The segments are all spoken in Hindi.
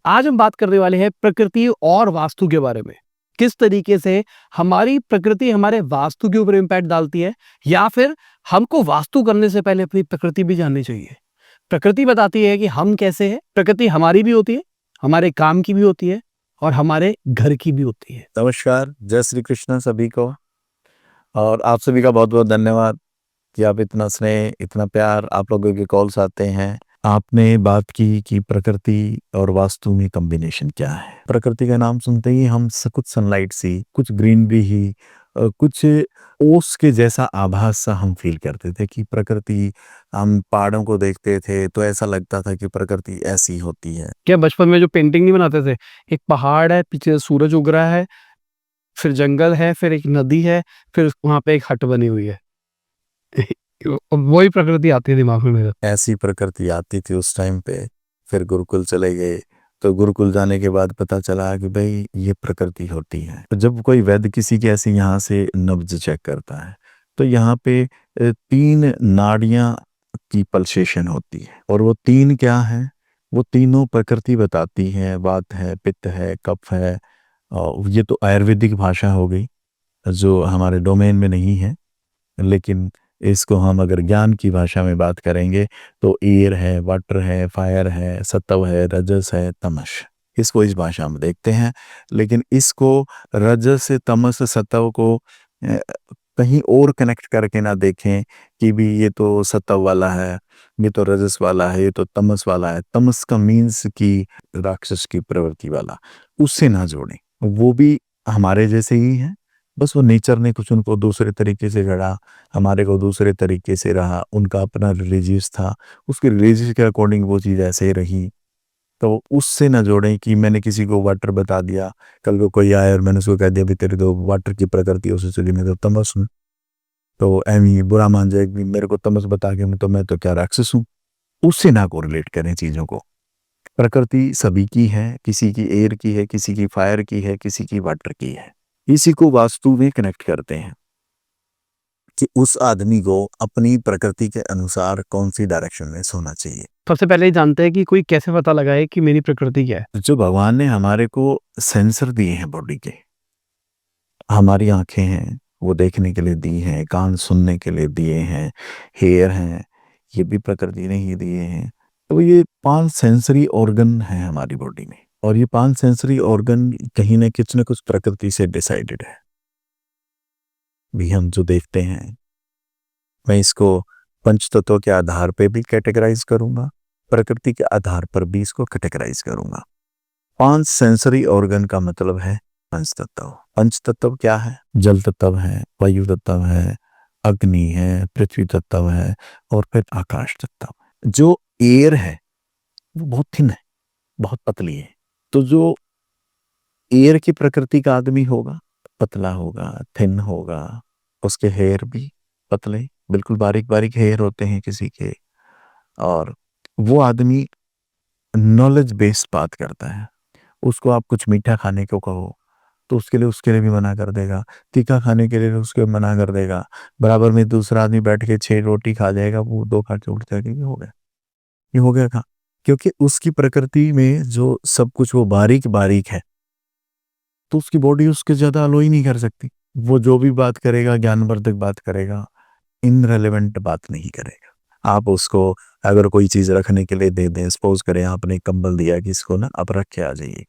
आज हम बात करने वाले हैं प्रकृति और वास्तु के बारे में। किस तरीके से हमारी प्रकृति हमारे वास्तु के ऊपर इम्पैक्ट डालती है, या फिर हमको वास्तु करने से पहले अपनी प्रकृति भी जाननी चाहिए। प्रकृति बताती है कि हम कैसे हैं। प्रकृति हमारी भी होती है, हमारे काम की भी होती है और हमारे घर की भी होती है। नमस्कार, जय श्री कृष्ण सभी को। और आप सभी का बहुत बहुत धन्यवाद कि आप इतना स्नेह, इतना प्यार, आप लोगों के कॉल्स आते हैं। आपने बात की कि प्रकृति और वास्तु में कॉम्बिनेशन क्या है। प्रकृति का नाम सुनते ही हम कुछ सनलाइट सी, कुछ ग्रीनरी ही, कुछ ओस के जैसा आभास सा हम फील करते थे कि प्रकृति, हम पहाड़ों को देखते थे तो ऐसा लगता था कि प्रकृति ऐसी होती है। क्या बचपन में जो पेंटिंग नहीं बनाते थे, एक पहाड़ है, पीछे सूरज उग रहा है, फिर जंगल है, फिर एक नदी है, फिर वहां पे एक हट बनी हुई है। वही प्रकृति आती है दिमाग में मेरे। ऐसी प्रकृति आती थी उस टाइम पे। फिर गुरुकुल चले गए, तो गुरुकुल जाने के बाद पता चला कि भाई ये प्रकृति होती है। तो जब कोई वैद्य किसी के ऐसे यहाँ से नब्ज चेक करता है तो यहाँ पे 3 नाड़ियां की पल्सेशन होती है, और वो 3 क्या है, वो तीनों प्रकृति बताती है। वात है, पित्त है, कफ है। और ये तो आयुर्वेदिक भाषा हो गई जो हमारे डोमेन में नहीं है, लेकिन इसको हम अगर ज्ञान की भाषा में बात करेंगे तो एयर है, वाटर है, फायर है, सत्व है, रजस है, तमस। इसको इस भाषा में देखते हैं। लेकिन इसको रजस, तमस, सत्व को कहीं और कनेक्ट करके ना देखें कि भी ये तो सत्व वाला है, ये तो रजस वाला है, ये तो तमस वाला है। तमस का मीन्स कि राक्षस की प्रवृत्ति वाला, उससे ना जोड़ें। वो भी हमारे जैसे ही है, बस वो नेचर ने कुछ उनको दूसरे तरीके से गढ़ा, हमारे को दूसरे तरीके से रहा। उनका अपना रिलीजियस था, उसके रिलीजियस के अकॉर्डिंग वो चीज़ ऐसे ही रही। तो उससे ना जोड़ें कि मैंने किसी को वाटर बता दिया, कल को कोई आया और मैंने उसको कह दिया भी तेरे तो वाटर की प्रकृति उससे चली, मैं तो तमस हूँ, तो एमी बुरा मान जाए कि मेरे को तमस बता के मैं तो क्या राक्षस हूँ। उससे ना कोरिलेट करें चीज़ों को। प्रकृति सभी की है, किसी की एयर की है, किसी की फायर की है, किसी की वाटर की है। इसी को वास्तु में कनेक्ट करते हैं कि उस आदमी को अपनी प्रकृति के अनुसार कौन सी डायरेक्शन में सोना चाहिए। सबसे पहले ये जानते हैं कि कोई कैसे पता लगाए कि मेरी प्रकृति क्या है। जो भगवान ने हमारे को सेंसर दिए हैं बॉडी के, हमारी आंखें हैं वो देखने के लिए दी हैं, कान सुनने के लिए दिए हैं, हेयर हैं, ये भी प्रकृति ने ही दिए हैं। तो ये 5 सेंसरी ऑर्गन हैं हमारी बॉडी में, और ये 5 सेंसरी ऑर्गन कहीं ना कुछ प्रकृति से डिसाइडेड है। भी हम जो देखते हैं, मैं इसको पंच तत्वों के आधार पे भी कैटेगराइज करूंगा, प्रकृति के आधार पर भी इसको कैटेगराइज करूंगा। 5 सेंसरी ऑर्गन का मतलब है पंच तत्व। पंच तत्व क्या है? जल तत्व है, वायु तत्व है, अग्नि है, पृथ्वी तत्व है, और फिर आकाश तत्व। जो एयर है वो बहुत थिन है, बहुत पतली है। तो जो एयर की प्रकृति का आदमी होगा, पतला होगा, थिन होगा, उसके हेयर भी पतले, बिल्कुल बारीक बारीक हेयर होते हैं किसी के। और वो आदमी नॉलेज बेस्ड बात करता है। उसको आप कुछ मीठा खाने को कहो तो उसके लिए भी मना कर देगा, तीखा खाने के लिए उसके मना कर देगा। बराबर में दूसरा आदमी बैठ के 6 रोटी खा जाएगा, वो 2 खा के उठ जाएगा, ये हो गया, ये हो गया खा। क्योंकि उसकी प्रकृति में जो सब कुछ वो बारीक बारीक है, तो उसकी बॉडी उसके ज्यादा अलो ही नहीं कर सकती। वो जो भी बात करेगा ज्ञानवर्धक बात करेगा, इनरेलेवेंट बात नहीं करेगा। आप उसको अगर कोई चीज रखने के लिए दे दें, सपोज करें आपने कंबल दिया कि इसको ना आप रख के आ जाइए,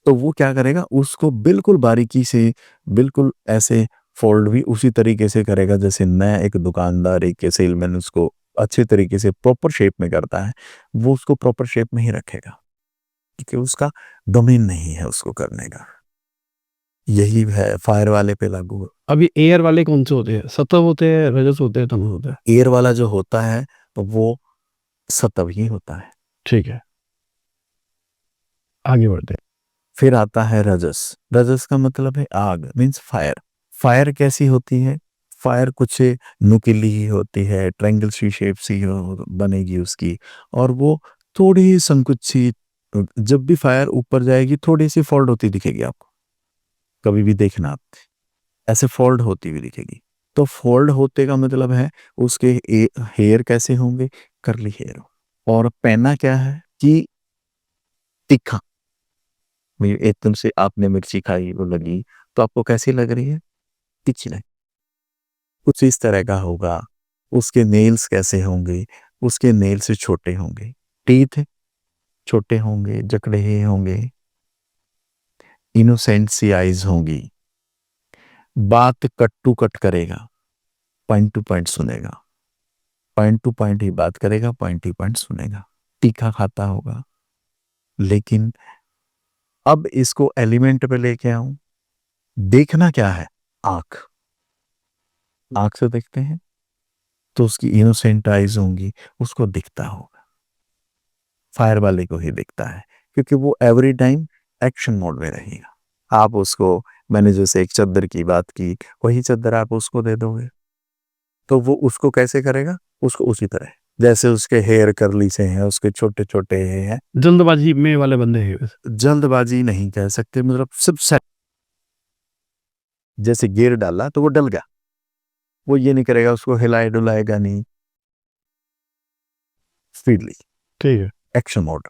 तो वो क्या करेगा, उसको बिल्कुल बारीकी से, बिल्कुल ऐसे फोल्ड भी उसी तरीके से करेगा जैसे मैं एक दुकानदार, एक सेलमैन उसको अच्छे तरीके से प्रॉपर शेप में करता है। वो उसको प्रॉपर शेप में ही रखेगा क्योंकि उसका डोमेन नहीं है उसको करने का। यही है फायर वाले पे लागू। अभी एयर वाले कौन से होते हैं? सत्व होते हैं, रजस होते हैं, तमस होते हैं? एयर वाला जो होता है तो वो सतव ही होता है। ठीक है, आगे बढ़ते हैं। फिर आता है रजस। रजस का मतलब है आग, मीन्स फायर। फायर कैसी होती है? फायर कुछ नुकीली ही होती है, ट्रायंगल सी शेप सी बनेगी उसकी, और वो थोड़ी संकुची। जब भी फायर ऊपर जाएगी थोड़ी सी फोल्ड होती दिखेगी आपको, कभी भी देखना आप, ऐसे फोल्ड होती हुई दिखेगी। तो फोल्ड होते का मतलब है उसके हेयर कैसे होंगे? Curly hair. और पहना क्या है कि तीखा, एकदम से आपने मिर्ची खाई वो लगी तो आपको कैसी लग रही है? तीखी लगी। कुछ इस तरह का होगा। उसके नेल्स कैसे होंगे? उसके नेल से छोटे होंगे, टीथ छोटे होंगे, जकड़े होंगे, इनोसेंट सी आईज होंगी, बात कट टू कट करेगा, पॉइंट टू पॉइंट सुनेगा, पॉइंट टू पॉइंट ही बात करेगा, पॉइंट टू पॉइंट सुनेगा, तीखा खाता होगा। लेकिन अब इसको एलिमेंट पे लेके आऊं, देखना क्या है? आंख, आंख से देखते हैं तो उसकी इनोसेंट आईज होंगी, उसको दिखता होगा, फायर वाले को ही दिखता है, क्योंकि वो एवरी टाइम एक्शन मोड में रहेगा। आप उसको, मैंने जैसे एक चद्दर की बात की, वही चद्दर आप उसको दे दोगे तो वो उसको कैसे करेगा? उसको उसी तरह, जैसे उसके हेयर कर्ली से हैं, उसके छोटे छोटे हैं। जल्दबाजी में वाले बंदे हैं वैसे। जल्दबाजी नहीं कह सकते, मतलब सब सेट, जैसे गियर डाला तो वो डल गया, वो ये नहीं करेगा, उसको हिलाए डुलाएगा नहीं, स्पीडली ठीक है। Action mode.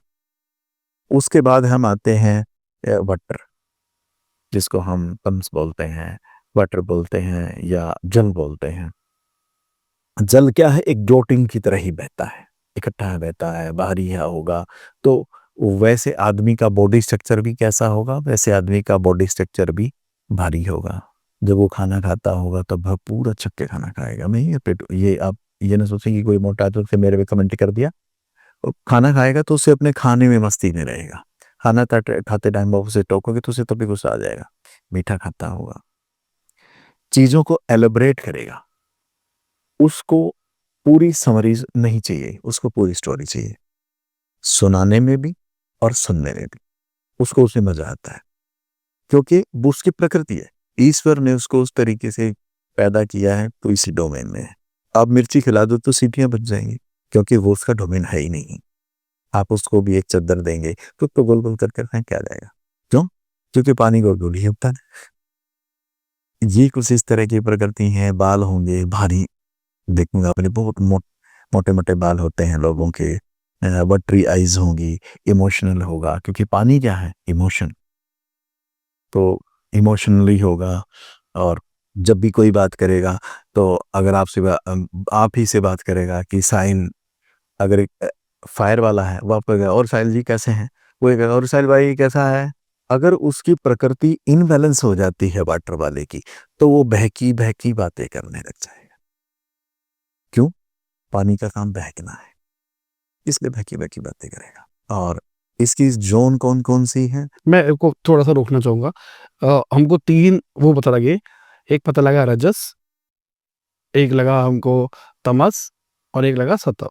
उसके बाद हम आते हैं वाटर, जिसको हम तम्स बोलते हैं, वाटर बोलते हैं या जल बोलते हैं। जल क्या है? एक डोटिंग की तरह ही बहता है, इकट्ठा बहता है, भारी है होगा। तो वैसे आदमी का बॉडी स्ट्रक्चर भी कैसा होगा? वैसे आदमी का बॉडी स्ट्रक्चर भी भारी होगा। जब वो खाना खाता होगा तो भरपूर अच्छे के खाना खाएगा। नहीं ये पेट, ये आप ये ना सोचें कि कोई मोटा है तो उससे मेरे पे कमेंट कर दिया। वो खाना खाएगा तो उसे अपने खाने में मस्ती में रहेगा। खाना खाते टाइम आप उसे टोकोगे तो उसे तभी गुस्सा आ जाएगा। मीठा खाता होगा, चीजों को एलिब्रेट करेगा, उसको पूरी समरीज नहीं चाहिए, उसको पूरी स्टोरी चाहिए, सुनाने में भी और सुनने में भी। उसको उसमें मजा आता है, क्योंकि वो उसकी प्रकृति है। ईश्वर ने उसको उस तरीके से पैदा किया है, तो इसी डोमेन में है। आप मिर्ची खिला दो तो सीटियां बच जाएंगी, क्योंकि वो उसका डोमेन है ही नहीं। आप उसको भी एक चद्दर देंगे तो गोल गोल करके फेंक के आ जाएगा। क्यों? क्योंकि पानी गोल गोल ही होता है। ये कुछ इस तरह की प्रकृति है। बाल होंगे भारी, देखूंगा अपने बहुत मोटे मोटे बाल होते हैं लोगों के। बटरी आईज होंगी, इमोशनल होगा, क्योंकि पानी क्या है? इमोशन। तो इमोशनली होगा। और जब भी कोई बात करेगा तो अगर आप ही से बात करेगा कि साइन, अगर फायर वाला है वो आपको कहेगा और साहिल जी कैसे हैं, वो कहेगा और साहिल भाई कैसा है। अगर उसकी प्रकृति इनबैलेंस हो जाती है वाटर वाले की, तो वो बहकी बहकी बातें करने लग जाएगा। क्यों? पानी का काम बहकना है, इसलिए बहकी बहकी बातें करेगा। और इसकी जोन कौन कौन सी है? मैं को थोड़ा सा रोकना चाहूंगा। हमको 3 वो पता लगे, एक पता लगा रजस, एक लगा हमको तमस, और एक लगा सतव।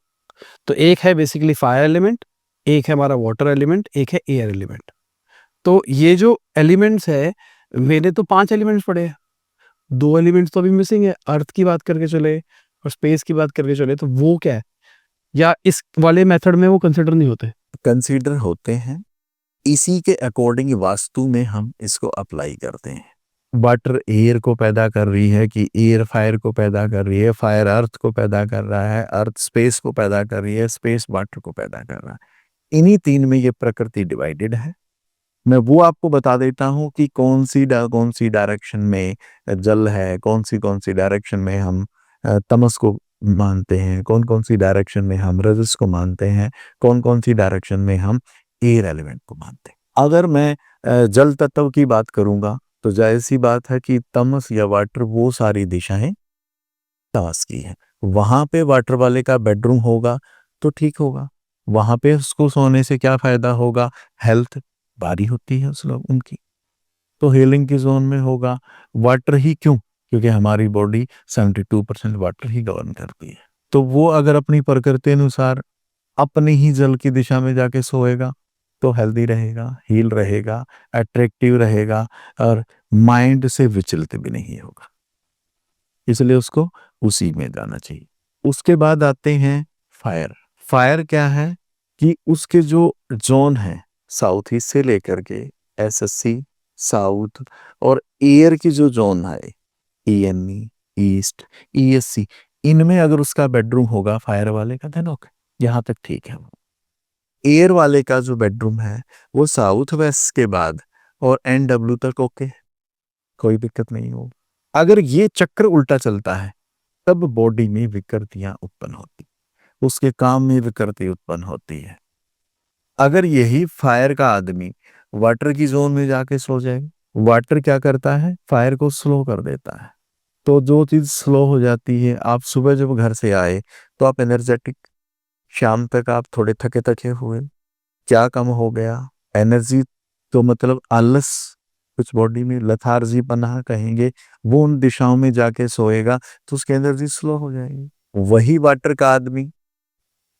तो एक है बेसिकली फायर एलिमेंट, एक है हमारा वाटर एलिमेंट, एक है एयर एलिमेंट। तो ये जो एलिमेंट्स है, मैंने तो 5 एलिमेंट्स पढ़े हैं, 2 एलिमेंट्स तो अभी मिसिंग है। अर्थ की बात करके चले और स्पेस की बात करके चले, तो वो क्या है? या इस वाले मेथड में वो कंसिडर नहीं होते? कंसीडर होते हैं, इसी के अकॉर्डिंग वास्तु में हम इसको अप्लाई करते हैं। वाटर एयर को पैदा कर रही है कि एयर फायर को पैदा कर रही है, फायर अर्थ को पैदा कर रहा है, अर्थ स्पेस को पैदा कर रही है, स्पेस वाटर को पैदा कर रहा है। इन्हीं 3 में ये प्रकृति डिवाइडेड है। मैं वो आपको बता देता हूँ कि कौन सी डायरेक्शन में जल है, कौन सी डायरेक्शन में हम तमस को मानते हैं, कौन सी डायरेक्शन में हम रजस को मानते हैं, कौन सी डायरेक्शन में हम एयर एलिमेंट को मानते हैं। अगर मैं जल तत्व की बात करूंगा तो जाहिर सी बात है कि तमस या वाटर वो सारी दिशाएं तमस की है। वहां पे वाटर वाले का बेडरूम होगा तो ठीक होगा, वहां पे उसको सोने से क्या फायदा होगा? हेल्थ भारी होती है उस लोग उनकी, तो हीलिंग की जोन में होगा। वाटर ही क्यों? क्योंकि हमारी बॉडी 72% वाटर ही गवर्न करती है। तो वो अगर अपनी प्रकृति अनुसार अपने ही जल की दिशा में जाके सोएगा तो हेल्दी रहेगा, हील रहेगा, अट्रैक्टिव रहेगा, और माइंड से विचलित भी नहीं होगा। इसलिए उसको उसी में जाना चाहिए। उसके बाद आते हैं फायर। फायर क्या है कि उसके जो जोन है, साउथ ईस्ट से लेकर के एसएससी साउथ, और एयर की जो जोन है ईएनई ईस्ट ईएससी, इनमें अगर उसका बेडरूम होगा फायर वाले का, देन ओके, यहाँ तक ठीक है। एयर वाले का जो बेडरूम है वो साउथ वेस्ट के बाद और NW तक ओके, कोई दिक्कत नहीं हो। अगर ये चक्र उल्टा चलता है तब बॉडी में विकृतियां उत्पन्न होती, उसके काम में विकृति उत्पन्न होती है। अगर यही फायर का आदमी वाटर की जोन में जाके सो जाए, वाटर क्या करता है, फायर को स्लो कर देता है। तो जो चीज स्लो हो जाती है, आप सुबह जब घर से आए तो आप एनर्जेटिक, शाम तक आप थोड़े थके थके हुए, क्या कम हो गया, एनर्जी, तो मतलब आलस, कुछ बॉडी में लथार्जी पना कहेंगे, वो उन दिशाओं में जाके सोएगा तो उसकी एनर्जी स्लो हो जाएगी। वही वाटर का आदमी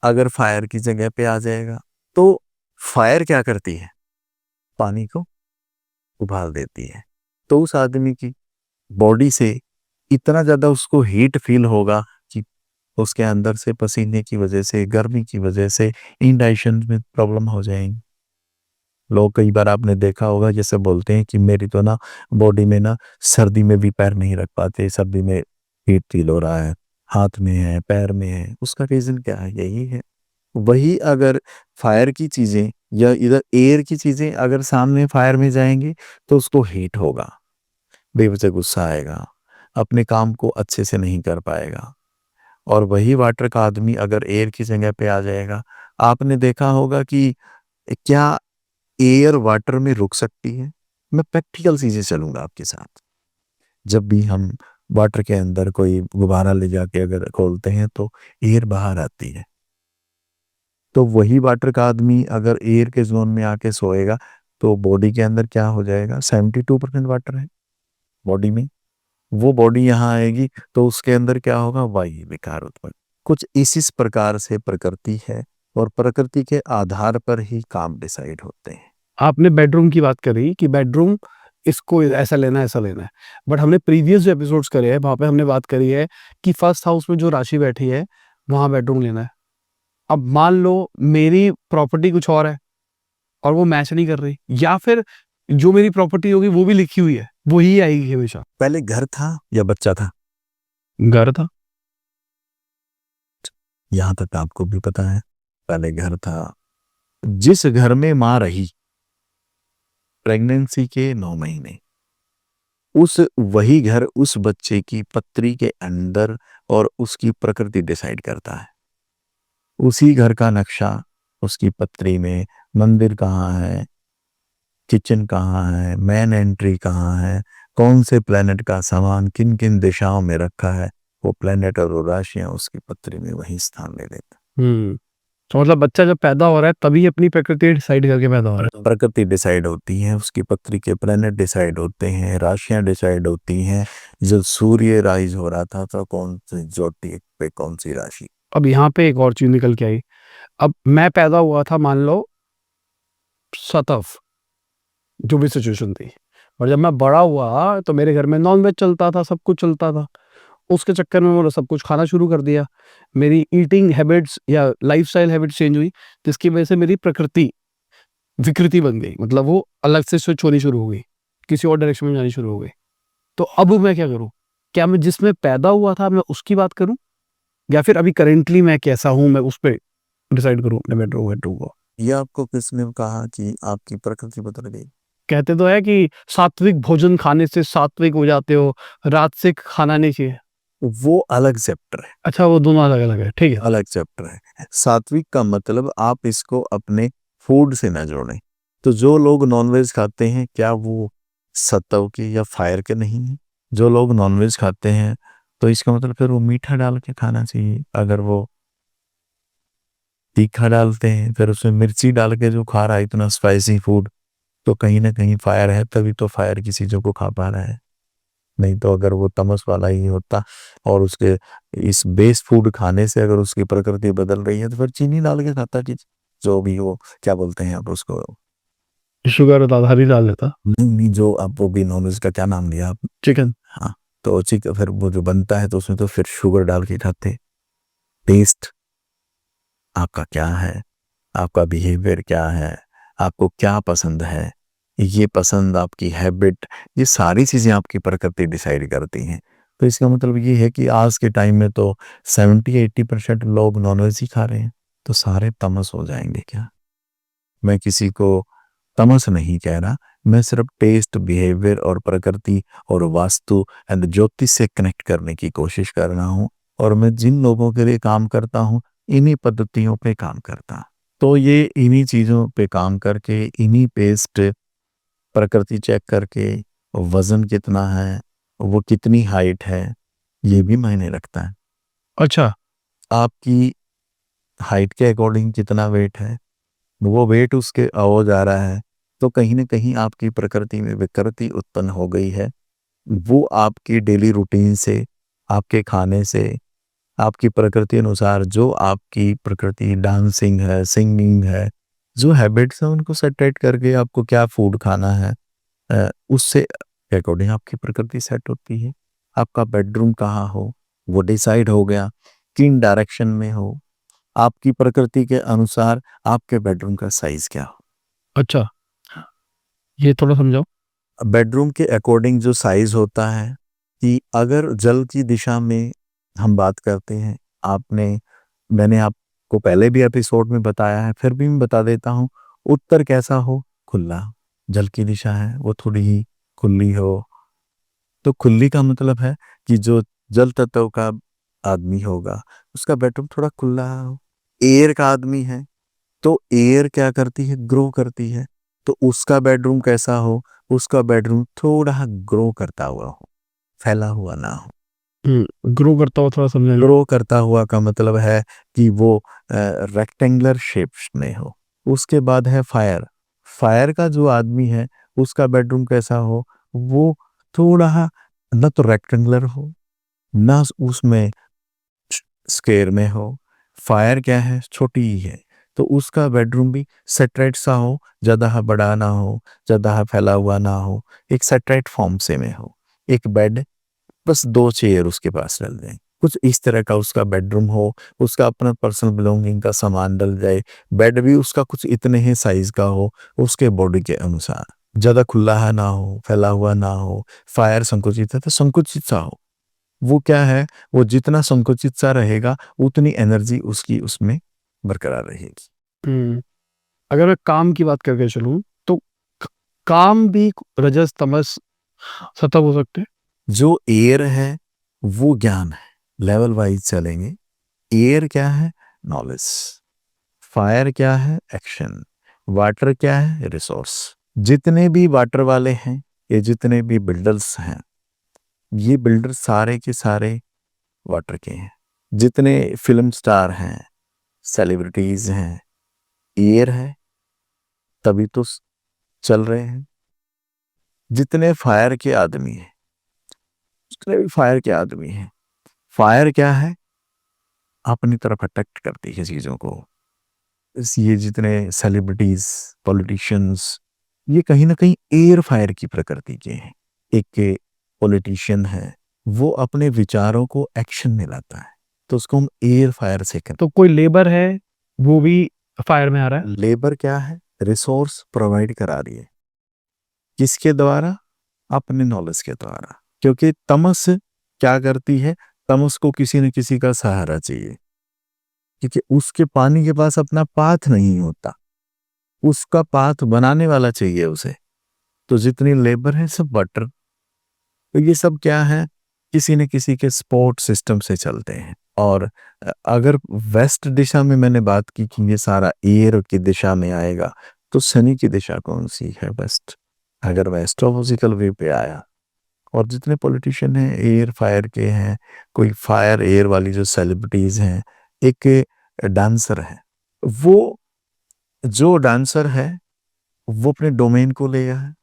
अगर फायर की जगह पे आ जाएगा तो फायर क्या करती है, पानी को उबाल देती है। तो उस आदमी की बॉडी से इतना ज्यादा उसको हीट फील होगा कि उसके अंदर से पसीने की वजह से, गर्मी की वजह से इंडाइजेशन में प्रॉब्लम हो जाएंगी। लोग कई बार आपने देखा होगा जैसे बोलते हैं कि मेरी तो ना बॉडी में ना सर्दी में भी पैर नहीं रख पाते, सर्दी में हीट फील हो रहा है, हाथ में है, पैर में है। उसका रीजन क्या है, यही है। वही अगर फायर की चीजें या इधर एयर की चीजें अगर सामने फायर में जाएंगी तो उसको हीट होगा, बेवजह गुस्सा आएगा, अपने काम को अच्छे से नहीं कर पाएगा। और वही वाटर का आदमी अगर एयर की जगह पे आ जाएगा, आपने देखा होगा कि क्या एयर वाटर में रुक सकती है। मैं प्रैक्टिकल चीजें चलूंगा आपके साथ। जब भी हम वाटर के अंदर कोई गुब्बारा ले जाके अगर खोलते हैं तो एयर बाहर आती है। तो वही वाटर का आदमी अगर एयर के जोन में आके सोएगा तो बॉडी के अंदर क्या हो जाएगा, 72% वाटर है बॉडी में। वो बॉडी यहाँ आएगी तो उसके अंदर क्या होगा, वायु विकार उत्पन्न। कुछ इस प्रकार से प्रकृति है और प्रकृति के आधार पर ही काम डिसाइड होते हैं। आपने बेडरूम की बात करी कि बेडरूम इसको ऐसा लेना है, ऐसा लेना है, बट हमने प्रीवियस जो एपिसोड्स करे हैं वहां पे हमने बात करी है कि फर्स्ट हाउस में जो राशि बैठी है वहां बेडरूम लेना है। अब मान लो मेरी प्रॉपर्टी कुछ और है और वो मैच नहीं कर रही, या फिर जो मेरी प्रॉपर्टी होगी वो भी लिखी हुई है, वो ही आएगी हमेशा। पहले घर था या बच्चा था? घर था। यहां तक आपको भी पता है, पहले घर था। जिस घर में मां रही प्रेगनेंसी के 9 महीने, उस वही घर उस बच्चे की पत्री के अंदर और उसकी प्रकृति डिसाइड करता है। उसी घर का नक्शा, उसकी पत्री में मंदिर कहाँ है, किचन कहाँ है, मेन एंट्री कहाँ है, कौन से प्लेनेट का सामान किन किन दिशाओं में रखा है, वो प्लेनेट और वो राशियां उसकी पत्री में वही स्थान ले लेता। तो मतलब बच्चा जब पैदा हो रहा है तभी अपनी प्रकृति डिसाइड करके पैदा हो रहा है। प्रकृति डिसाइड होती है, उसकी पत्री के प्लेनेट डिसाइड होते हैं, राशियां डिसाइड होती हैं। जब सूर्य राइज हो रहा था तो कौन सी ज्योति पे कौन सी राशि। अब यहाँ पे एक और चीज निकल के आई। अब मैं पैदा हुआ था मान लो सतफ, जो भी सिचुएशन थी, और जब मैं बड़ा हुआ तो मेरे घर में नॉनवेज चलता था, सब कुछ चलता था। उसके चक्कर में मैंने सब कुछ खाना शुरू कर दिया। मेरी ईटिंग हैबिट्स या लाइफस्टाइल हैबिट्स चेंज हुई, जिसकी वजह से मेरी प्रकृति विकृति बन गई, मतलब वो अलग से स्विच होनी शुरू हो गई, किसी और डायरेक्शन में जानी शुरू हो गई। तो अब मैं क्या करूं? क्या मैं जिसमें पैदा हुआ था मैं उसकी बात करूं, या फिर अभी करेंटली मैं कैसा हूं मैं उस पर डिसाइड करूं अपने बेडरूम को? ये आपको किसने कहा कि आपकी प्रकृति बदल गई? कहते तो है कि सात्विक भोजन खाने से सात्विक हो जाते हो, राजसिक खाना नहीं चाहिए। वो अलग चैप्टर है। अच्छा, वो दोनों अलग अलग है, ठीक है। अलग चैप्टर है। सात्विक का मतलब आप इसको अपने फूड से ना जोड़ें। तो जो लोग नॉनवेज खाते हैं क्या वो सत्व के या फायर के नहीं है? जो लोग नॉनवेज खाते हैं तो इसका मतलब फिर वो मीठा डाल के खाना चाहिए। अगर वो तीखा डालते हैं, फिर उसमें मिर्ची डाल के जो खा रहा है इतना स्पाइसी फूड, तो कहीं ना कहीं फायर है, तभी तो फायर की चीजों को खा पा रहा है। नहीं तो अगर वो तमस वाला ही होता और उसके इस बेस फूड खाने से अगर उसकी प्रकृति बदल रही है तो फिर चीनी डाल के खाता कि जो भी वो क्या बोलते हैं आप उसको, शुगर दादा हरी डाल देता। नहीं नहीं, जो आप वो भी नॉनवेज का क्या नाम लिया आप? चिकन। हाँ, तो चिकन फिर वो जो बनता है तो उसमें तो फिर शुगर डाल के खाते। टेस्ट आपका क्या है, आपका बिहेवियर क्या है, आपको क्या पसंद है, ये पसंद आपकी हैबिट, ये सारी चीजें आपकी प्रकृति डिसाइड करती हैं। तो इसका मतलब ये है कि आज के टाइम में तो 70-80% लोग नॉनवेज ही खा रहे हैं, तो सारे तमस हो जाएंगे क्या? मैं किसी को तमस नहीं कह रहा, मैं सिर्फ टेस्ट, बिहेवियर और प्रकृति और वास्तु एंड ज्योतिष से कनेक्ट करने की कोशिश कर रहा हूँ। और मैं जिन लोगों के लिए काम करता हूँ, इन्हीं पद्धतियों पे काम करता। तो ये इन्हीं चीज़ों पे काम करके, इन्हीं पेस्ट प्रकृति चेक करके, वजन कितना है, वो कितनी हाइट है, ये भी मायने रखता है। अच्छा। आपकी हाइट के अकॉर्डिंग कितना वेट है, वो वेट उसके हो जा रहा है, तो कहीं ना कहीं आपकी प्रकृति में विकृति उत्पन्न हो गई है। वो आपकी डेली रूटीन से, आपके खाने से, आपकी प्रकृति अनुसार जो आपकी प्रकृति डांसिंग है, सिंगिंग है, जो हैबिट्स हैं, उनको सेट करके आपको क्या फूड खाना है, उससे अकॉर्डिंग आपकी प्रकृति सेट होती है। आपका बेडरूम कहाँ हो, वो डिसाइड हो गया। किन डायरेक्शन में हो, आपकी प्रकृति के अनुसार आपके बेडरूम का साइज क्या हो। अच्छा, ये थोड़ा समझाओ। बेडरूम के अकॉर्डिंग जो साइज होता है, कि अगर जल की दिशा में हम बात करते हैं, मैंने आपको पहले भी एपिसोड में बताया है, फिर भी मैं बता देता हूँ। उत्तर कैसा हो, खुला। जल की दिशा है वो थोड़ी ही खुली हो, तो खुली का मतलब है कि जो जल तत्व का आदमी होगा, उसका बेडरूम थोड़ा खुला हो। एयर का आदमी है, तो एयर क्या करती है, ग्रो करती है। तो उसका बेडरूम कैसा हो, उसका बेडरूम थोड़ा ग्रो करता हुआ हो, फैला हुआ ना हो। ग्रो करता हुआ थोड़ा समझाइए। ग्रो करता हुआ का मतलब है कि वो रेक्टेंगुलर शेप में हो। उसके बाद है फायर। फायर का जो आदमी है, उसका बेडरूम कैसा हो, वो थोड़ा ना तो रेक्टेंगुलर हो, ना उसमें स्क्वायर में हो। फायर क्या है, छोटी ही है, तो उसका बेडरूम भी सेटरेट सा हो, ज़्यादा बड़ा ना हो, ज़्यादा फैला हुआ ना हो, एक सेटरेट फॉर्म से में हो। एक बेड, बस 2 चेयर उसके पास डल जाए, कुछ इस तरह का उसका बेडरूम हो। उसका अपना पर्सनल बिलोंगिंग का सामान डल जाए। बेड भी उसका कुछ इतने ही साइज का हो, उसके बॉडी के अनुसार। ज़्यादा खुला है ना हो, फैला हुआ ना हो। फायर संकुचित है तो संकुचित सा हो। वो क्या है, वो जितना संकुचित सा रहेगा, उतनी एनर्जी उसकी उसमें बरकरार रहेगी। हम्म, अगर मैं काम की बात करके चलूं तो क- काम भी रजस तमस सतह हो सकते हैं। जो एयर है वो ज्ञान है, लेवल वाइज चलेंगे। एयर क्या है, नॉलेज। फायर क्या है, एक्शन। वाटर क्या है, रिसोर्स। जितने भी वाटर वाले हैं, ये जितने भी बिल्डर्स हैं, ये बिल्डर सारे के सारे वाटर के हैं। जितने फिल्म स्टार हैं, सेलिब्रिटीज हैं, एयर है, तभी तो चल रहे हैं। जितने फायर के आदमी हैं, जितने भी फायर के आदमी हैं, फायर क्या है, अपनी तरफ अट्रैक्ट करती है चीजों को। ये जितने सेलिब्रिटीज, पॉलिटिशियंस, ये कहीं ना कहीं एयर फायर की प्रकृति के हैं। एक पॉलिटिशियन है, वो अपने विचारों को एक्शन में लाता है, तो उसको हम एयर फायर से करते तो कोई लेबर है, वो भी फायर में आ रहा है। हैं। लेबर क्या है, रिसोर्स प्रोवाइड करा रही है, किसके द्वारा, अपने नॉलेज के द्वारा। क्योंकि तमस क्या करती है, तमस को किसी न किसी का सहारा चाहिए, क्योंकि उसके पानी के पास अपना पाथ नहीं होता, उसका पाथ बनाने वाला चाहिए उसे। तो जितनी लेबर है सब वाटर। तो ये सब क्या है, किसी न किसी के सपोर्ट सिस्टम से चलते हैं। और अगर वेस्ट दिशा में मैंने बात की कि ये सारा एयर की दिशा में आएगा, तो शनि की दिशा कौन सी है, वेस्ट। अगर मैं एस्ट्रोलॉजिकल वे पे आया, और जितने पॉलिटिशियन हैं एयर फायर के हैं, कोई फायर एयर वाली जो सेलिब्रिटीज हैं, एक डांसर है, वो जो डांसर है वो अपने डोमेन को ले आया है।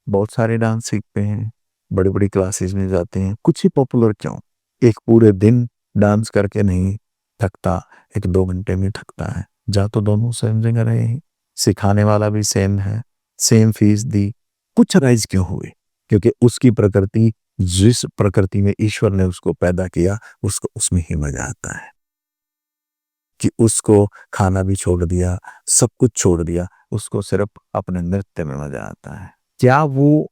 बहुत सारे डांस सीखते हैं, बड़ी बड़ी क्लासेस में जाते हैं, कुछ ही पॉपुलर क्यों, एक पूरे दिन डांस करके नहीं थकता, एक 2 घंटे में थकता है। जा तो दोनों सेम जगह रहे हैं, सिखाने वाला भी सेम है, सेम फीस दी, कुछ राइज क्यों हुए, क्योंकि उसकी प्रकृति, जिस प्रकृति में ईश्वर ने उसको पैदा किया, उसको उसमें ही मजा आता है। कि उसको खाना भी छोड़ दिया, सब कुछ छोड़ दिया, उसको सिर्फ अपने नृत्य में मजा आता है। क्या वो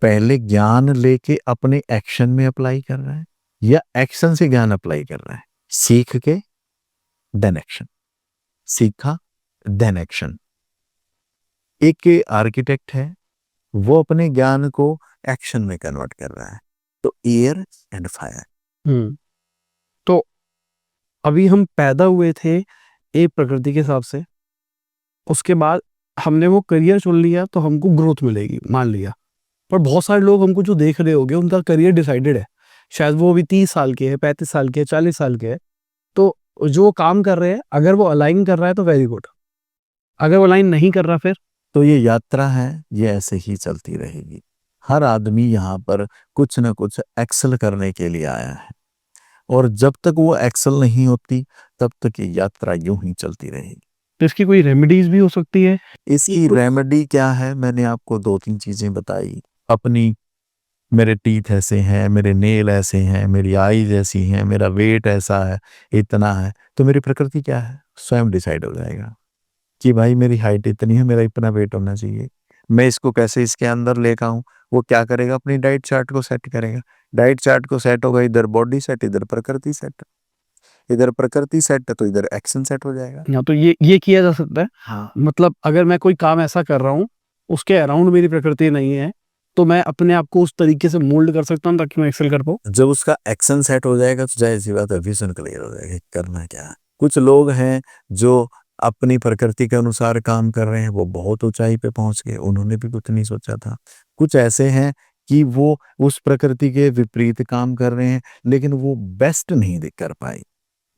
पहले ज्ञान लेके अपने एक्शन में अप्लाई कर रहा है, या एक्शन से ज्ञान अप्लाई कर रहा है? सीख के देन एक्शन, सीखा देन एक्शन। एक आर्किटेक्ट है, वो अपने ज्ञान को एक्शन में कन्वर्ट कर रहा है। तो एयर एंड फायर। तो अभी हम पैदा हुए थे एक प्रकृति के हिसाब से, उसके बाद हमने वो करियर चुन लिया तो हमको ग्रोथ मिलेगी, मान लिया। पर बहुत सारे लोग हमको जो देख रहे होंगे उनका करियर डिसाइडेड है, शायद वो अभी 30 साल के है, 35 साल के है, 40 साल के है। तो जो काम कर रहे हैं अगर वो अलाइन कर रहा है तो वेरी गुड, अगर वो अलाइन नहीं कर रहा फिर तो ये यात्रा है, ये ऐसे ही चलती रहेगी। हर आदमी यहाँ पर कुछ न कुछ एक्सेल करने के लिए आया है, और जब तक वो एक्सेल नहीं होती तब तक ये यात्रा यूं ही चलती रहेगी। तो इसकी कोई रेमेडीज भी हो सकती है? इसकी रेमेडी क्या है? मैंने आपको 2-3 चीजें बताई। अपनी, मेरे टीथ ऐसे हैं, मेरे नेल ऐसे हैं, मेरी आईज ऐसी हैं, मेरा वेट ऐसा है, इतना है, तो मेरी प्रकृति क्या है स्वयं डिसाइड हो जाएगा कि भाई मेरी हाइट इतनी है, मेरा इतना वेट होना चाहिए। मैं इसको कैसे इसके अंदर लेकर आऊं? वो क्या करेगा? अपनी डाइट चार्ट को सेट करेगा। डाइट चार्ट को सेट होगा, इधर बॉडी सेट, इधर प्रकृति सेट। इधर प्रकृति सेट है तो इधर एक्शन सेट हो जाएगा। या तो ये किया जा सकता है। हाँ, मतलब अगर मैं कोई काम ऐसा कर रहा हूँ उसके अराउंड मेरी प्रकृति नहीं है, तो मैं अपने आप को उस तरीके से मोल्ड कर सकता हूँ ताकि मैं एक्सेल कर पाऊँ। जब उसका एक्शन सेट हो जाएगा तो जाहिर सी बात है विजन क्लियर हो जाएगा कि करना क्या है। कुछ लोग हैं जो अपनी प्रकृति के अनुसार काम कर रहे हैं, वो बहुत ऊंचाई पे पहुंच गए, उन्होंने भी कुछ नहीं सोचा था। कुछ ऐसे हैं कि वो उस प्रकृति के विपरीत काम कर रहे हैं, लेकिन वो बेस्ट नहीं कर पाए।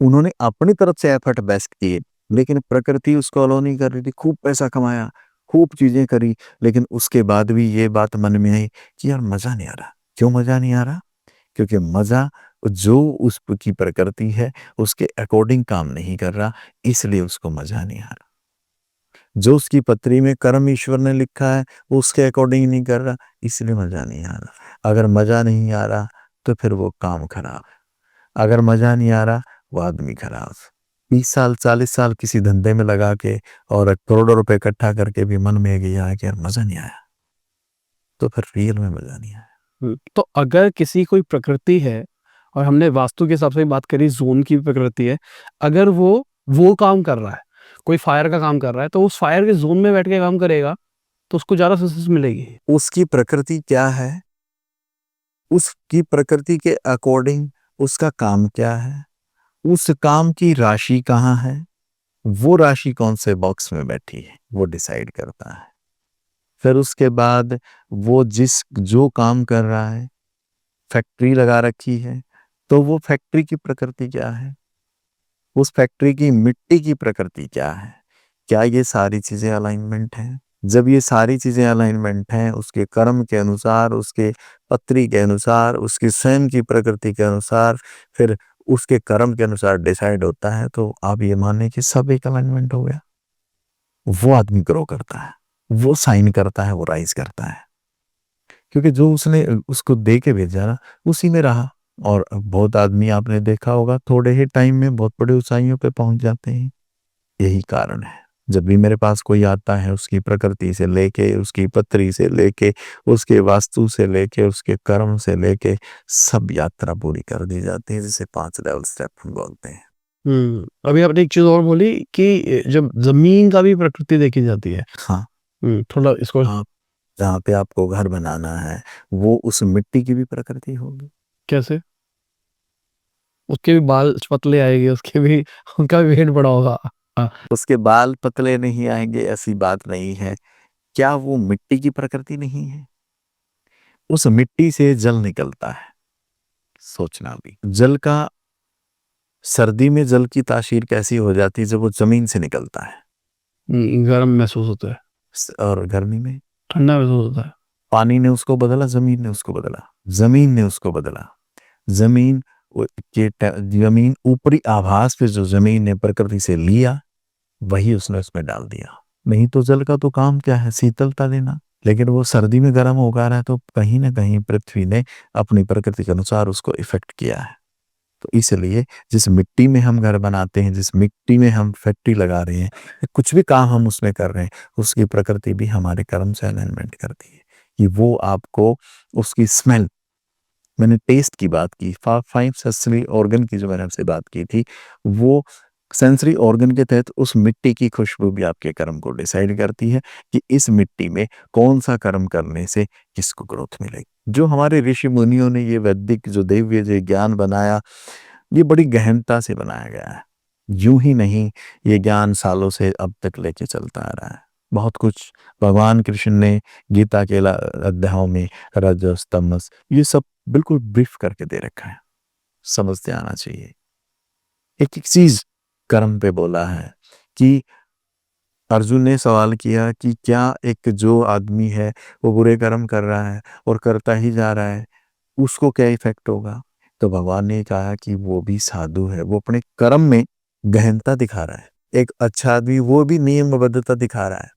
उन्होंने अपनी तरफ से एफर्ट बेस्ट किए, लेकिन प्रकृति उसको अलो नहीं कर रही थी। खूब पैसा कमाया, खूब चीजें करी, लेकिन उसके बाद भी ये बात मन में आई कि यार मजा नहीं आ रहा। क्यों मजा नहीं आ रहा? क्योंकि मजा जो उसकी प्रकृति है उसके अकॉर्डिंग काम नहीं कर रहा, इसलिए उसको मजा नहीं आ रहा। जो उसकी पत्री में कर्म ईश्वर ने लिखा है वो उसके अकॉर्डिंग नहीं कर रहा, इसलिए मजा नहीं आ रहा। अगर मजा नहीं आ रहा तो फिर वो काम खराब। अगर मजा नहीं आ रहा वो आदमी खराब। 30 साल 40 साल किसी धंधे में लगा के और करोड़ों रुपए इकट्ठा करके भी मन में गया है कि यार मजा नहीं आया, तो फिर रियल में मजा नहीं आया। तो अगर किसी कोई प्रकृति है, और हमने वास्तु के हिसाब से बात करी, जोन की प्रकृति है, अगर वो काम कर रहा है, कोई फायर का काम कर रहा है, तो उस फायर के जोन में बैठ के काम करेगा तो उसको ज्यादा सक्सेस मिलेगी। उसकी प्रकृति क्या है, उसकी प्रकृति के अकॉर्डिंग उसका काम क्या है, उस काम की राशि कहाँ है, वो राशि कौन से बॉक्स में बैठी है, वो डिसाइड करता है। फिर उसके बाद वो जो काम कर रहा है, फैक्ट्री लगा रखी है, तो वो फैक्ट्री की प्रकृति क्या है, उस फैक्ट्री की मिट्टी की प्रकृति क्या है, क्या ये सारी चीजें अलाइनमेंट हैं? जब ये सारी चीजें अलाइनमेंट हैं, उसके कर्म के अनुसार, उसके पत्री के अनुसार, उसकी स्वयं की प्रकृति के अनुसार, फिर उसके कर्म के अनुसार डिसाइड होता है, तो आप ये माने कि सब एक अलाइनमेंट हो गया। वो आदमी ग्रो करता है, वो साइन करता है, वो राइज करता है, क्योंकि जो उसने उसको दे के भेजा ना उसी में रहा। और बहुत आदमी आपने देखा होगा थोड़े ही टाइम में बहुत बड़ी ऊंचाइयों पे पहुंच जाते हैं। यही कारण है, जब भी मेरे पास कोई आता है, उसकी प्रकृति से लेके, उसकी पत्री से लेके, उसके वास्तु से लेके, उसके कर्म से लेके सब यात्रा पूरी कर दी जाती है, जिसे 5 लेवल स्टेप हम बोलते हैं। अभी आपने एक चीज और बोली कि जब जमीन का भी प्रकृति देखी जाती है। हाँ, थोड़ा इसको आप जहाँ पे आपको घर बनाना है वो उस मिट्टी की भी प्रकृति होगी। कैसे, उसके भी बाल पतले आएंगे, उसके भी उनका भी वेट बड़ा होगा। हाँ। उसके बाल पतले नहीं आएंगे ऐसी बात नहीं है। क्या वो मिट्टी की प्रकृति नहीं है? उस मिट्टी से जल निकलता है। सोचना भी, जल का, सर्दी में जल की तासीर कैसी हो जाती है जब वो जमीन से निकलता है, गर्म महसूस होता है, और गर्मी में ठंडा महसूस होता है। पानी ने उसको बदला, जमीन ने उसको बदला, जमीन ने उसको बदला। जमीन जमीन ऊपरी आभास पे जो जमीन ने प्रकृति से लिया वही उसने उसमें डाल दिया। नहीं तो जल का तो काम क्या है? शीतलता देना। लेकिन वो सर्दी में गर्म होगा रहा है तो कहीं ना कहीं पृथ्वी ने अपनी प्रकृति के अनुसार उसको इफेक्ट किया है। तो इसलिए जिस मिट्टी में हम घर बनाते हैं, जिस मिट्टी में हम फैक्ट्री लगा रहे हैं, कुछ भी काम हम उसमें कर रहे हैं, उसकी प्रकृति भी हमारे कर्म से अलाइनमेंट करती है कि वो आपको उसकी स्मेल, मैंने टेस्ट की बात की, 5 सेंसरी ऑर्गन की जो मैंने आपसे बात की थी, वो सेंसरी ऑर्गन के तहत उस मिट्टी की खुशबू भी आपके कर्म को डिसाइड करती है कि इस मिट्टी में कौन सा कर्म करने से किसको ग्रोथ मिलेगी। जो हमारे ऋषि मुनियों ने ये वैदिक जो दैवीय जो ज्ञान बनाया, ये बड़ी गहनता से बनाया गया है। यूं ही नहीं, ये ज्ञान सालों से अब तक लेके चलता आ रहा है। बहुत कुछ भगवान कृष्ण ने गीता के अध्यायों में रजस तमस ये सब बिल्कुल ब्रीफ करके दे रखा है, समझते आना चाहिए। एक एक चीज कर्म पे बोला है कि अर्जुन ने सवाल किया कि क्या एक जो आदमी है वो बुरे कर्म कर रहा है और करता ही जा रहा है, उसको क्या इफेक्ट होगा? तो भगवान ने कहा कि वो भी साधु है, वो अपने कर्म में गहनता दिखा रहा है। एक अच्छा आदमी वो भी नियमबद्धता दिखा रहा है।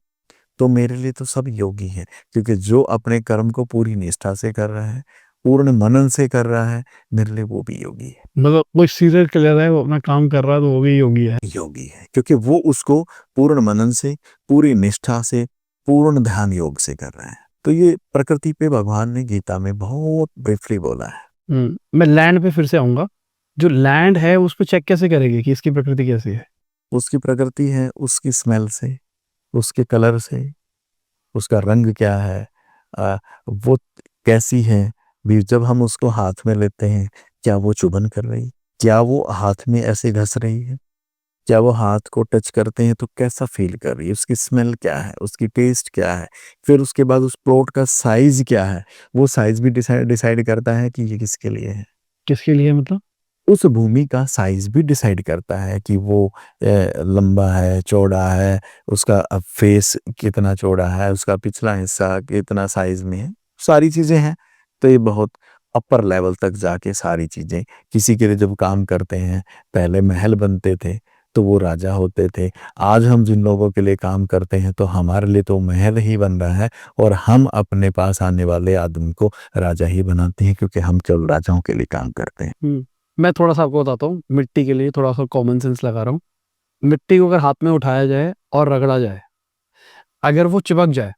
तो मेरे लिए तो सब योगी हैं, क्योंकि जो अपने कर्म को पूरी निष्ठा से कर रहा है, पूर्ण मनन से कर रहा है, मेरे लिए वो भी योगी है। मतलब कोई सीरियल किलर है, वो अपना काम कर रहा है, तो वो भी योगी है। योगी है क्योंकि वो उसको पूर्ण मनन से, पूरी निष्ठा से, पूर्ण ध्यान योग से कर रहा है। तो ये प्रकृति पे भगवान ने गीता में बहुत ब्रीफली बोला है। मैं लैंड पे फिर से आऊंगा। जो लैंड है उस पर चेक कैसे करेगी कि इसकी प्रकृति कैसी है? उसकी प्रकृति है उसकी स्मेल से, उसके कलर से, उसका रंग क्या है, वो कैसी है। भी जब हम उसको हाथ में लेते हैं, क्या वो चुभन कर रही, क्या वो हाथ में ऐसे घस रही है, क्या वो हाथ को टच करते हैं तो कैसा फील कर रही है, उसकी स्मेल क्या है, उसकी टेस्ट क्या है। फिर उसके बाद उस प्लॉट का साइज क्या है, वो साइज भी डिसाइड करता है कि ये किसके लिए है। किसके लिए मतलब? उस भूमि का साइज भी डिसाइड करता है कि वो लंबा है, चौड़ा है, उसका फेस कितना चौड़ा है, उसका पिछला हिस्सा कितना साइज में है, सारी चीजें हैं। तो ये बहुत अपर लेवल तक जाके सारी चीजें, किसी के लिए जब काम करते हैं, पहले महल बनते थे तो वो राजा होते थे। आज हम जिन लोगों के लिए काम करते हैं तो हमारे लिए तो महल ही बन रहा है, और हम अपने पास आने वाले आदमी को राजा ही बनाते हैं, क्योंकि हम केवल राजाओं के लिए काम करते हैं। मैं थोड़ा सा आपको बताता हूँ, मिट्टी के लिए थोड़ा सा कॉमन सेंस लगा रहा हूँ। मिट्टी को अगर हाथ में उठाया जाए और रगड़ा जाए, अगर वो चिपक जाए,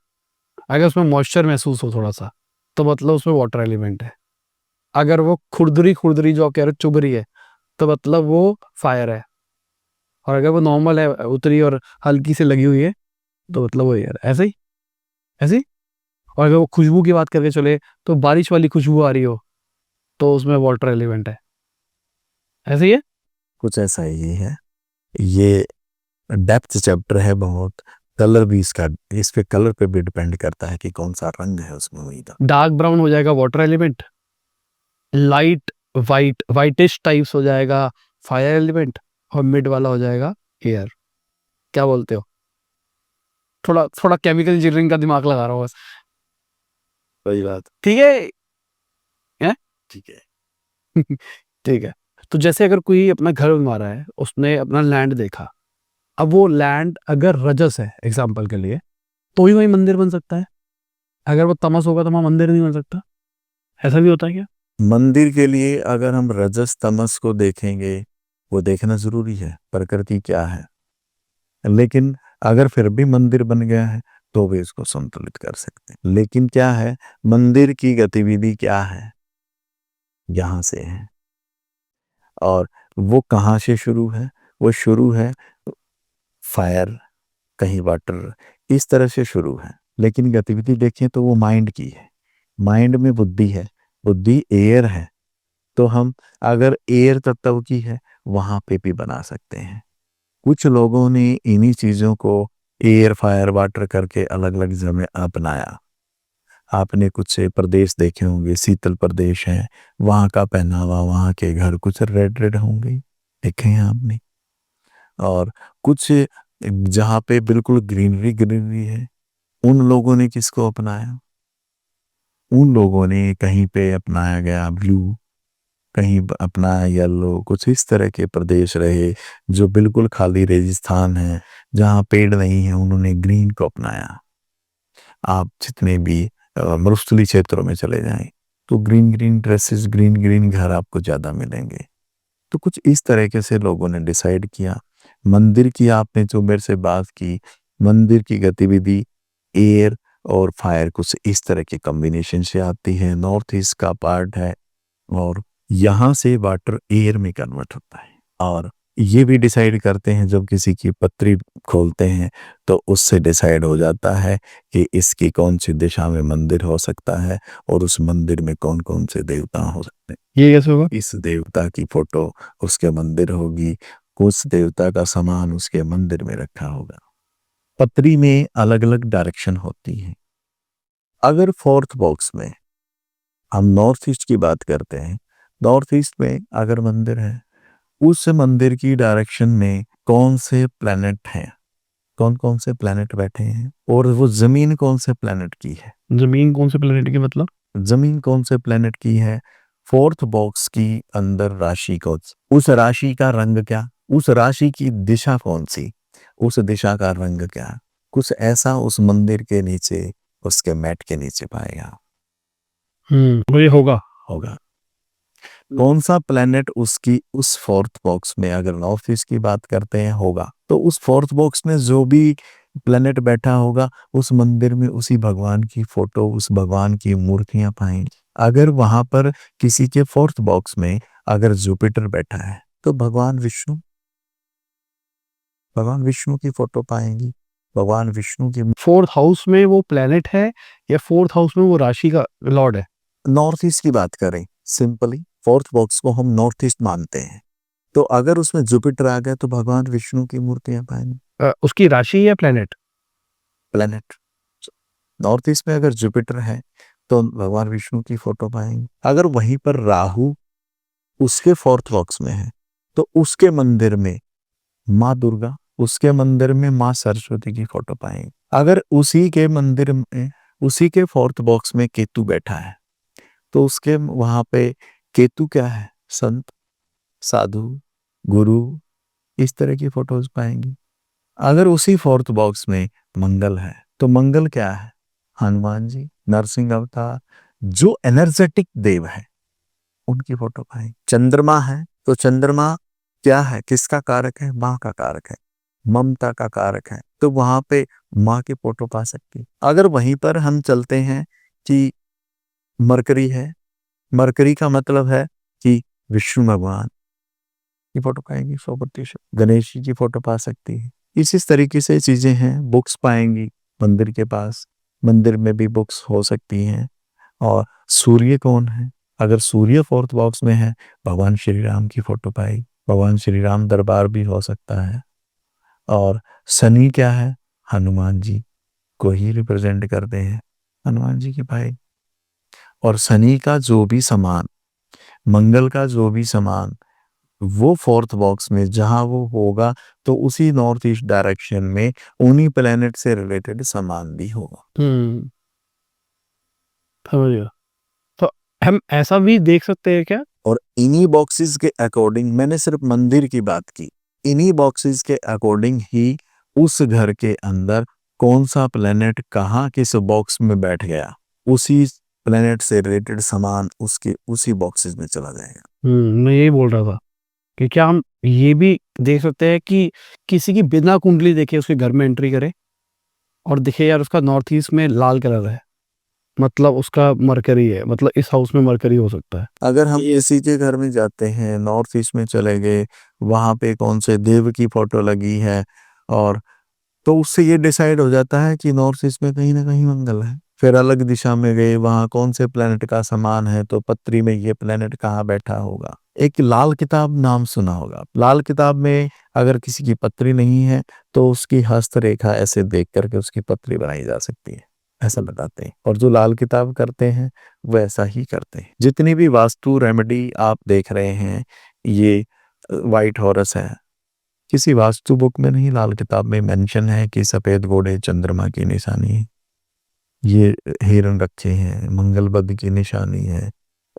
अगर उसमें मॉइस्चर महसूस हो थोड़ा सा, तो मतलब उसमें वाटर एलिमेंट है। अगर वो खुरदरी खुरदरी जो कह रहे चुभ रही है, तो मतलब वो फायर है। और अगर वो नॉर्मल है, उतरी और हल्की से लगी हुई है, तो मतलब वो यार ऐसे ही, ऐसे ही। और अगर वो खुशबू की बात करके चले, तो बारिश वाली खुशबू आ रही हो, तो उसमें वाटर एलिमेंट है। ऐसे ही है। कुछ ऐसा ही है। ये डेप्थ चैप्टर है बहुत। कलर भी इसका, इस पे कलर पे भी डिपेंड करता है कि कौन सा रंग है उसमें हुई था। डार्क ब्राउन हो जाएगा water element, light white whitish types हो जाएगा फायर एलिमेंट, और मिड वाला हो जाएगा एयर। क्या बोलते हो? थोड़ा थोड़ा केमिकल इंजीनियरिंग का दिमाग लगा रहा हूँ बस। सही बात। ठीक है। हैं? ठीक है। ठीक है। तो जैसे अगर कोई अपना घर बनवा रहा है, उसने अपना लैंड देखा, अब वो लैंड अगर रजस है एग्जाम्पल के लिए, तो ही वही मंदिर बन सकता है। अगर वो तमस होगा तो वहां मंदिर नहीं बन सकता। ऐसा भी होता है क्या? मंदिर के लिए अगर हम रजस तमस को देखेंगे, वो देखना जरूरी है प्रकृति क्या है। लेकिन अगर फिर भी मंदिर बन गया है तो भी इसको संतुलित कर सकते हैं। लेकिन क्या है, मंदिर की गतिविधि क्या है, यहाँ से है। और वो कहाँ से शुरू है? वो शुरू है फायर, कहीं वाटर, इस तरह से शुरू है। लेकिन गतिविधि देखें तो वो माइंड की है। माइंड में बुद्धि है, बुद्धि एयर है। तो हम अगर एयर तत्व की है, वहां पे भी बना सकते हैं। कुछ लोगों ने इन्हीं चीजों को एयर फायर वाटर करके अलग अलग जगह अपनाया। आपने कुछ से प्रदेश देखे होंगे, शीतल प्रदेश है, वहां का पहनावा, वहां के घर कुछ रेड रेड होंगे, देखे हैं आपने। और कुछ जहाँ पे बिल्कुल ग्रीनरी ग्रीनरी है, उन लोगों ने किसको अपनाया? उन लोगों ने कहीं पे अपनाया गया ब्लू, कहीं अपनाया येलो, कुछ इस तरह के प्रदेश रहे जो बिल्कुल खाली रेगिस्तान है, जहाँ पेड़ नहीं है, उन्होंने ग्रीन को अपनाया। आप जितने भी मरुस्थलीय क्षेत्रों में चले जाएं तो green green dresses, green green घर आपको ज्यादा मिलेंगे। तो कुछ इस तरीके से लोगों ने डिसाइड किया। मंदिर की आपने जो मेरे से बात की, मंदिर की गतिविधि एयर और फायर कुछ इस तरह के कॉम्बिनेशन से आती है। नॉर्थ ईस्ट का पार्ट है, और यहाँ से वाटर एयर में कन्वर्ट होता है। और ये भी डिसाइड करते हैं, जब किसी की पत्री खोलते हैं तो उससे डिसाइड हो जाता है कि इसकी कौन सी दिशा में मंदिर हो सकता है और उस मंदिर में कौन कौन से देवता हो सकते हैं। ये कैसे होगा? इस देवता की फोटो उसके मंदिर होगी, उस देवता का सामान उसके मंदिर में रखा होगा। पत्री में अलग अलग डायरेक्शन होती है। अगर फोर्थ बॉक्स में हम नॉर्थ ईस्ट की बात करते हैं, नॉर्थ ईस्ट में अगर मंदिर है, उस मंदिर की डायरेक्शन में कौन से प्लैनेट हैं, कौन कौन से प्लैनेट बैठे हैं, और वो जमीन कौन से प्लैनेट की है। जमीन कौन से प्लेनेट की मतलब? जमीन कौन से प्लैनेट की है, फोर्थ बॉक्स की अंदर राशि कौन सी, उस राशि का रंग क्या, उस राशि की दिशा कौन सी, उस दिशा का रंग क्या, कुछ ऐसा उस मंदिर के नीचे, उसके मैट के नीचे पाएगा। वो ये होगा। होगा कौन सा प्लेनेट उसकी उस फोर्थ बॉक्स में, अगर नॉर्थ ईस्ट की बात करते हैं, होगा तो उस फोर्थ बॉक्स में जो भी प्लेनेट बैठा होगा, उस मंदिर में उसी भगवान की फोटो, उस भगवान की मूर्तियां पाएंगे। अगर वहां पर किसी के फोर्थ बॉक्स में अगर जुपिटर बैठा है तो भगवान विष्णु की फोटो पाएंगी, भगवान विष्णु की। फोर्थ हाउस में वो प्लेनेट है या फोर्थ हाउस में वो राशि का लॉर्ड है? नॉर्थ ईस्ट की बात करें, सिंपली फोर्थ बॉक्स को हम नॉर्थ ईस्ट मानते हैं, तो अगर उसमें जुपिटर आ गया तो भगवान विष्णु की मूर्तियां पाएंगे। उसकी राशि या प्लेनेट? प्लेनेट। नॉर्थ ईस्ट में अगर जुपिटर है तो भगवान विष्णु की फोटो पाएंगे। अगर वहीं पर राहु उसके फोर्थ बॉक्स में है तो उसके मंदिर में माँ दुर्गा, उसके मंदिर में माँ सरस्वती की फोटो पाएंगे। अगर उसी के मंदिर में, उसी के फोर्थ बॉक्स में केतु बैठा है तो उसके वहां पे केतु क्या है, संत, साधु, गुरु, इस तरह की फोटोज पाएंगी। अगर उसी फोर्थ बॉक्स में मंगल है तो मंगल क्या है, हनुमान जी, नरसिंह अवतार, जो एनर्जेटिक देव है, उनकी फोटो पाएंगे। चंद्रमा है तो चंद्रमा क्या है, किसका कारक है, माँ का कारक है, ममता का कारक है, तो वहां पे माँ की फोटो पा सकती है। अगर वहीं पर हम चलते हैं कि मरकरी है, मरकरी का मतलब है कि विष्णु भगवान की फोटो पाएंगी 100%, गणेश जी की फोटो पा सकती है। इस तरीके से चीजें हैं। बुक्स पाएंगी मंदिर के पास, मंदिर में भी बुक्स हो सकती हैं। और सूर्य कौन है, अगर सूर्य फोर्थ बॉक्स में है, भगवान श्री राम की फोटो पाई, भगवान श्री राम दरबार भी हो सकता है। और शनि क्या है, हनुमान जी को ही रिप्रेजेंट करते हैं, हनुमान जी की भाई। और शनि का जो भी सामान, मंगल का जो भी सामान, वो फोर्थ बॉक्स में जहां वो होगा तो उसी नॉर्थ ईस्ट डायरेक्शन में उन्हीं प्लेनेट से रिलेटेड सामान भी होगा। समझ गया। तो हम ऐसा भी देख सकते हैं क्या? और इन्हीं बॉक्सेस के अकॉर्डिंग, मैंने सिर्फ मंदिर की बात की, इन्हीं बॉक्सेस के अकॉर्डिंग ही उस घर के अंदर कौन सा प्लेनेट कहाँ किस बॉक्स में बैठ गया, उसी प्लेनेट से रिलेटेड सामान उसके उसी बॉक्सेस में चला जाएगा। मैं यही बोल रहा था कि क्या हम ये भी देख सकते हैं कि किसी की बिना कुंडली देखे उसके घर में एंट्री करे और दिखे यार उसका नॉर्थ ईस्ट में लाल कलर है, मतलब उसका मरकरी है, मतलब इस हाउस में मरकरी हो सकता है। अगर हम इसी के घर में जाते हैं, नॉर्थ ईस्ट में चले गए, वहां पे कौन से देव की फोटो लगी है, और तो उससे ये डिसाइड हो जाता है कि नॉर्थ ईस्ट में कहीं ना कहीं मंगल है। फिर अलग दिशा में गए, वहां कौन से प्लेनेट का समान है, तो पत्री में ये प्लेनेट कहाँ बैठा होगा। एक लाल किताब नाम सुना होगा, लाल किताब में अगर किसी की पत्री नहीं है तो उसकी हस्तरेखा ऐसे देख करके उसकी पत्री बनाई जा सकती है, ऐसा बताते हैं। और जो लाल किताब करते हैं वो ऐसा ही करते हैं। जितनी भी वास्तु रेमेडी आप देख रहे हैं, ये वाइट हॉरस है, किसी वास्तु बुक में नहीं, लाल किताब में मेंशन है कि सफेद घोड़े चंद्रमा की निशानी है, ये हिरण रखे हैं, मंगल बुध की निशानी है।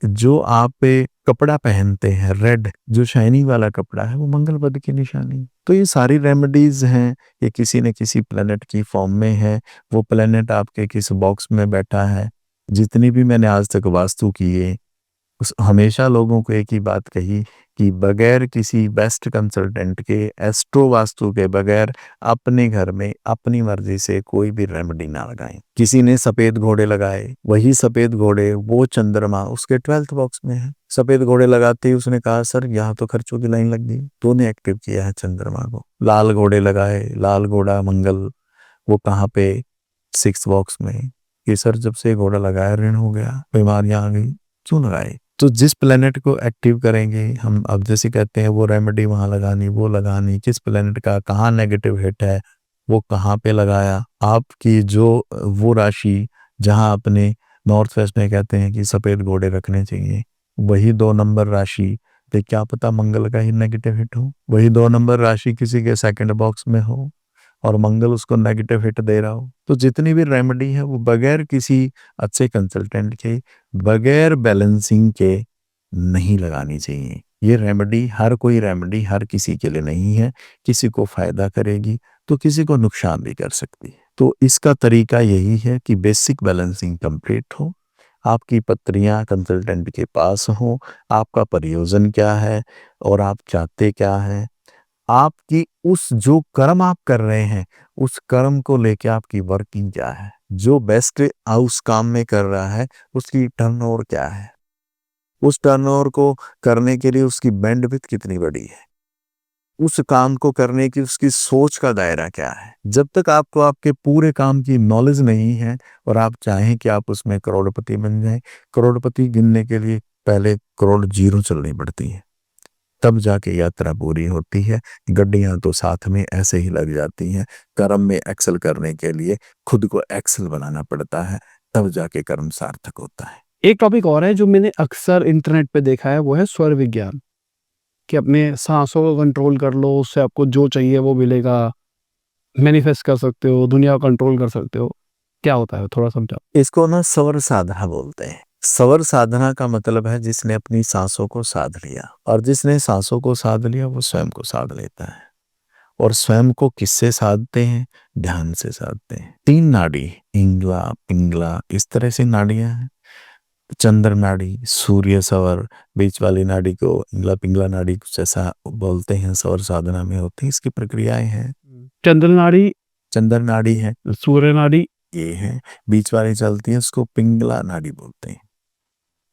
जो आप पे कपड़ा पहनते हैं रेड, जो शाइनिंग वाला कपड़ा है, वो मंगल बुध की निशानी है। तो ये सारी रेमेडीज हैं, ये किसी न किसी प्लेनेट की फॉर्म में है। वो प्लेनेट आपके किस बॉक्स में बैठा है, जितनी भी मैंने आज तक वास्तु की है, हमेशा लोगों को एक ही बात कही कि बगैर किसी बेस्ट कंसल्टेंट के, एस्ट्रो वास्तु के बगैर अपने घर में अपनी मर्जी से कोई भी रेमेडी ना लगाएं। किसी ने सफेद घोड़े लगाए, वही सफेद घोड़े वो चंद्रमा उसके 12th बॉक्स में है। सफेद घोड़े लगाते ही उसने कहा सर यहाँ तो खर्चों की लाइन लग गई, तूने एक्टिव किया है चंद्रमा को। लाल घोड़े लगाए, लाल घोड़ा मंगल वो कहाँ पे, 6th बॉक्स में। ये सर जब से घोड़ा लगाया ऋण हो गया, बीमारियां आ गई, क्यों लगाए? तो जिस प्लेनेट को एक्टिव करेंगे हम, अब जैसे कहते हैं वो रेमेडी वहां लगानी वो लगानी, किस प्लेनेट का कहाँ नेगेटिव हिट है वो कहाँ पे लगाया। आपकी जो वो राशि जहां अपने नॉर्थ वेस्ट में कहते हैं कि सफेद घोड़े रखने चाहिए, वही 2 नंबर राशि पे क्या पता मंगल का ही नेगेटिव हिट हो, वही 2 नंबर राशि किसी के 2nd बॉक्स में हो और मंगल उसको नेगेटिव हिट दे रहा हो। तो जितनी भी रेमेडी है वो बगैर किसी अच्छे कंसल्टेंट के, बगैर बैलेंसिंग के नहीं लगानी चाहिए। ये रेमेडी, हर कोई रेमेडी हर किसी के लिए नहीं है, किसी को फायदा करेगी तो किसी को नुकसान भी कर सकती है। तो इसका तरीका यही है कि बेसिक बैलेंसिंग कंप्लीट हो, आपकी पत्रियां कंसल्टेंट के पास हो, आपका प्रयोजन क्या है और आप चाहते क्या है, आपकी उस जो कर्म आप कर रहे हैं उस कर्म को लेके आपकी वर्किंग क्या है, जो बेस्ट उस काम में कर रहा है उसकी टर्नओवर क्या है, उस टर्नओवर को करने के लिए उसकी बैंडविड्थ कितनी बड़ी है, उस काम को करने की उसकी सोच का दायरा क्या है। जब तक आपको आपके पूरे काम की नॉलेज नहीं है और आप चाहें कि आप उसमें करोड़पति बन जाएं, करोड़पति गिनने के लिए पहले करोड़ जीरो चलनी पड़ती है, तब जाके यात्रा पूरी होती है। गड्डियां तो साथ में ऐसे ही लग जाती हैं। कर्म में एक्सेल करने के लिए खुद को एक्सेल बनाना पड़ता है, तब जाके कर्म सार्थक होता है। एक टॉपिक और है जो मैंने अक्सर इंटरनेट पे देखा है, वो है स्वर विज्ञान, कि अपने सांसों को कंट्रोल कर लो, उससे आपको जो चाहिए वो मिलेगा, मैनिफेस्ट कर सकते हो, दुनिया को कंट्रोल कर सकते हो। क्या होता है थोड़ा समझाओ। इसको ना सवर साधना बोलते हैं। सवर साधना का मतलब है जिसने अपनी सांसों को साध लिया, और जिसने सांसों को साध लिया वो स्वयं को साध लेता है। और स्वयं को किससे साधते हैं? ध्यान से साधते हैं। 3 नाड़ी, इंगला पिंगला, इस तरह से नाड़ियां हैं। चंद्र नाड़ी, सूर्य सवर, बीच वाली नाड़ी को इंगला पिंगला नाड़ी कुछ ऐसा बोलते हैं, सवर साधना में होती है। इसकी प्रक्रियाएं हैं। चंद्र नाड़ी, चंद्र नाड़ी है, सूर्य नाड़ी, ये है, बीच वाली चलती है, उसको पिंगला नाड़ी बोलते हैं।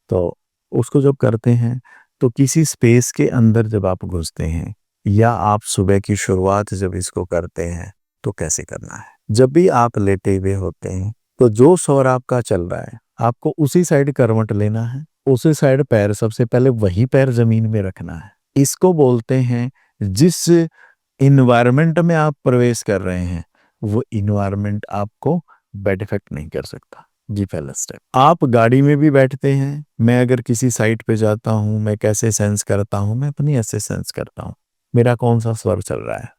तो उसको जब करते हैं तो किसी स्पेस के अंदर जब आप घुसते हैं, या आप सुबह की शुरुआत जब इसको करते हैं तो कैसे करना है। जब भी आप लेटे हुए होते हैं तो जो स्वर आपका चल रहा है आपको उसी साइड करवट लेना है, उसी साइड पैर, सबसे पहले वही पैर जमीन में रखना है। इसको बोलते हैं, जिस इन्वायरमेंट में आप प्रवेश कर रहे हैं वो इन्वायरमेंट आपको बैड इफेक्ट नहीं कर सकता। जी पहला स्टेप। आप गाड़ी में भी बैठते हैं, मैं अगर किसी साइट पे जाता हूँ मैं कैसे सेंस करता हूँ, मैं अपनी ऐसे सेंस करता हूँ मेरा कौन सा स्वर चल रहा है,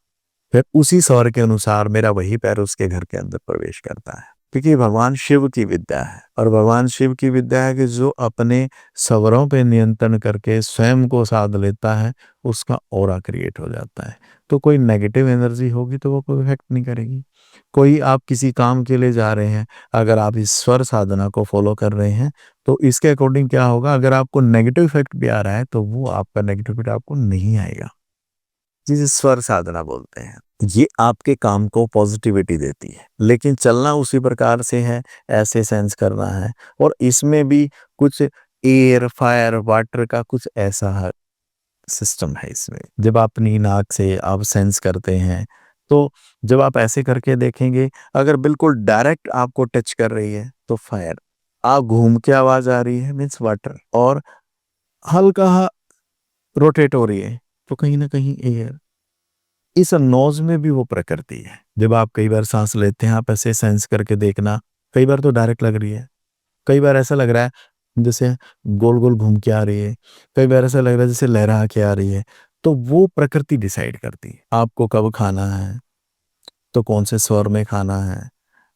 फिर उसी स्वर के अनुसार मेरा वही पैर उसके घर के अंदर प्रवेश करता है। क्योंकि भगवान शिव की विद्या है, और भगवान शिव की विद्या है कि जो अपने स्वरों पे नियंत्रण करके स्वयं को साध लेता है उसका ऑरा क्रिएट हो जाता है। तो कोई नेगेटिव एनर्जी होगी तो वो कोई इफेक्ट नहीं करेगी। कोई आप किसी काम के लिए जा रहे हैं, अगर आप इस स्वर साधना को फॉलो कर रहे हैं तो इसके अकॉर्डिंग क्या होगा, अगर आपको नेगेटिव इफेक्ट भी आ रहा है तो वो आपका नेगेटिव इफेक्ट आपको नहीं आएगा, जिसे स्वर साधना बोलते हैं। ये आपके काम को पॉजिटिविटी देती है, लेकिन चलना उसी प्रकार से है, ऐसे सेंस करना है। और इसमें भी कुछ एयर फायर वाटर का कुछ ऐसा सिस्टम है इसमें। जब आप अपनी नाक से आप सेंस करते हैं तो जब आप ऐसे करके देखेंगे, अगर बिल्कुल डायरेक्ट आपको टच कर रही है तो फायर, आप घूम के आवाज आ रही है मीन्स वाटर, और हल्का रोटेट हो रही है तो कहीं ना कहीं एयर। इस नोज में भी वो प्रकृति है। जब आप कई बार सांस लेते हैं आप ऐसे सेंस करके देखना, कई बार तो डायरेक्ट लग रही है, कई बार ऐसा लग रहा है जैसे गोल गोल घूम के आ रही है, कई बार ऐसा लग रहा है जैसे लहरा के आ रही है। तो वो प्रकृति डिसाइड करती है आपको कब खाना है, तो कौन से स्वर में खाना है,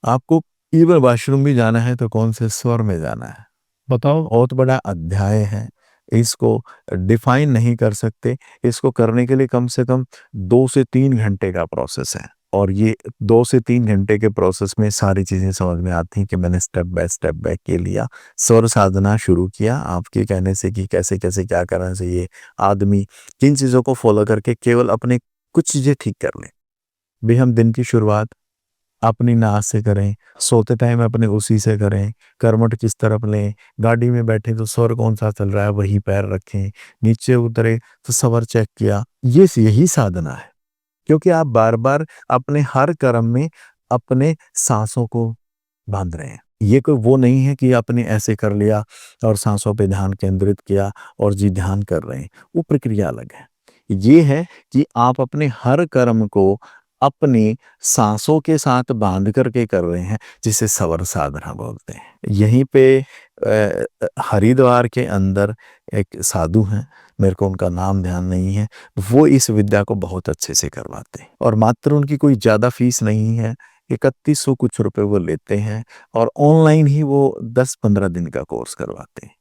आपको इवन वॉशरूम भी जाना है तो कौन से स्वर में जाना है। बताओ, बहुत बड़ा अध्याय है, इसको डिफाइन नहीं कर सकते। इसको करने के लिए कम से कम 2 से 3 घंटे का प्रोसेस है। और ये 2 से 3 घंटे के प्रोसेस में सारी चीज़ें समझ में आती हैं कि मैंने स्टेप बाय स्टेप बैक के लिया, स्वर साधना शुरू किया आपके कहने से कि कैसे-कैसे क्या करना चाहिए। आदमी किन चीज़ों को फ़ॉलो करके केवल अपने कुछ चीज़ें ठीक कर लें। भई हम दिन की शुरुआत अपनी नाक से करें, सोते टाइम अपने उसी से करें, करवट किस तरफ लें, गाड़ी में बैठे तो स्वर कौन-सा चल रहा है वही पैर रखें, नीचे उतरे तो स्वर चेक किया। यही साधना है। क्योंकि आप बार-बार अपने हर कर्म में अपने साँसों को बाँध रहे हैं। ये कोई वो नहीं है कि आपने ऐसे कर लिया और साँसों पे ध्यान केंद्रित किया और जी ध्यान कर रहे हैं, वो प्रक्रिया अलग है। ये है कि आप अपने हर कर्म को अपनी साँसों के साथ बाँध कर के कर रहे हैं, जिसे स्वर साधना बोलते हैं। यहीं पे हरिद्वार के अंदर एक साधु हैं, मेरे को उनका नाम ध्यान नहीं है, वो इस विद्या को बहुत अच्छे से करवाते हैं और मात्र उनकी कोई ज़्यादा फीस नहीं है, 3100 कुछ रुपए वो लेते हैं और ऑनलाइन ही वो 10-15 दिन का कोर्स करवाते हैं,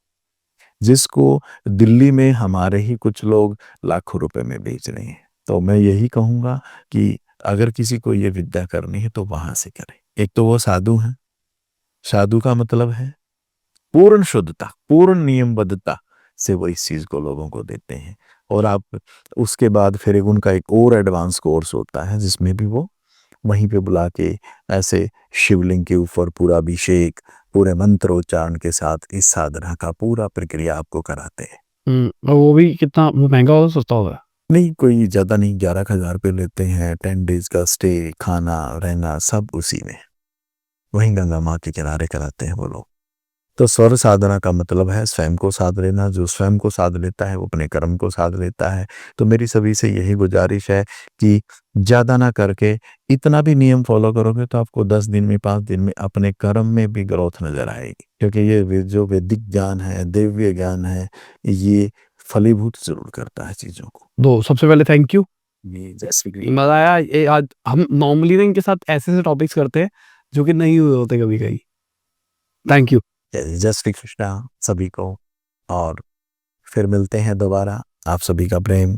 जिसको दिल्ली में हमारे ही कुछ लोग लाखों रुपए में बेच रहे हैं। तो मैं यही कहूँगा कि अगर किसी को ये विद्या करनी है तो वहाँ से करें। एक तो वो साधु हैं, साधु का मतलब है पूर्ण शुद्धता, पूर्ण नियमबद्धता से वो इस चीज़ को लोगों को देते हैं और आप उसके बाद फिर उनका एक और एडवांस कोर्स होता है जिसमें भी वो वहीं पे बुला के ऐसे शिवलिंग के ऊपर पूरा अभिषेक, पूरे मंत्रोच्चारण के साथ इस साधना का पूरा प्रक्रिया आपको कराते हैं। और वो भी कितना महँगा होगा, सस्ता होगा? नहीं, कोई ज़्यादा नहीं, 11,000 रुपए लेते हैं, 10 डेज़ का स्टे, खाना, रहना सब उसी में। वहीं गंगा माँ के किनारे कराते हैं वो लोग। तो स्वर साधना का मतलब है स्वयं को साध लेना, जो स्वयं को साध लेता है वो अपने कर्म को साध लेता है। तो मेरी सभी से यही गुजारिश है कि ज़्यादा ना करके इतना भी नियम फॉलो करोगे तो आपको 10 दिन में 5 दिन में अपने कर्म में भी ग्रोथ नज़र आएगी। क्योंकि ये जो वैदिक ज्ञान है, दिव्य ज्ञान है, ये फलीभूत ज़रूर करता है चीज़ों को। तो सबसे पहले थैंक यू। जी, जैसे कि मज़ा आया। ये आज हम नॉर्मली ना इनके साथ ऐसे-ऐसे टॉपिक्स करते हैं, जो कि नहीं हुए होते कभी कहीं। Thank you. जय श्री कृष्णा सभी को और फिर मिलते हैं दोबारा। आप सभी का प्रेम,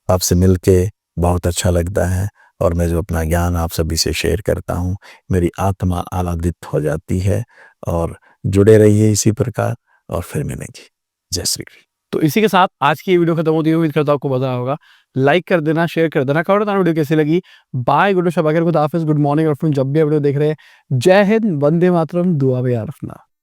आपसे मिलके बहुत अच्छा लगता है और मैं जो अपना ज्ञान आप सभी से शेयर करता हूँ, मेरी आत्मा आह्लादित हो जाती है और जुड़े रहिए इसी प्रकार और फिर मिलेंगे। जय श्री कृष्ण। तो इसी के साथ आज की ये वीडियो खत्म होती है। उम्मीद करता हूँ आपको मज़ा आया होगा। लाइक कर देना, शेयर कर देना, कमेंट बताना वीडियो कैसी लगी। बाय, गुड शब, खुदा हाफिज़, गुड मॉर्निंग और जब भी वीडियो देख रहे हैं, जय हिंद, वंदे मातरम, दुआ में याद रखना।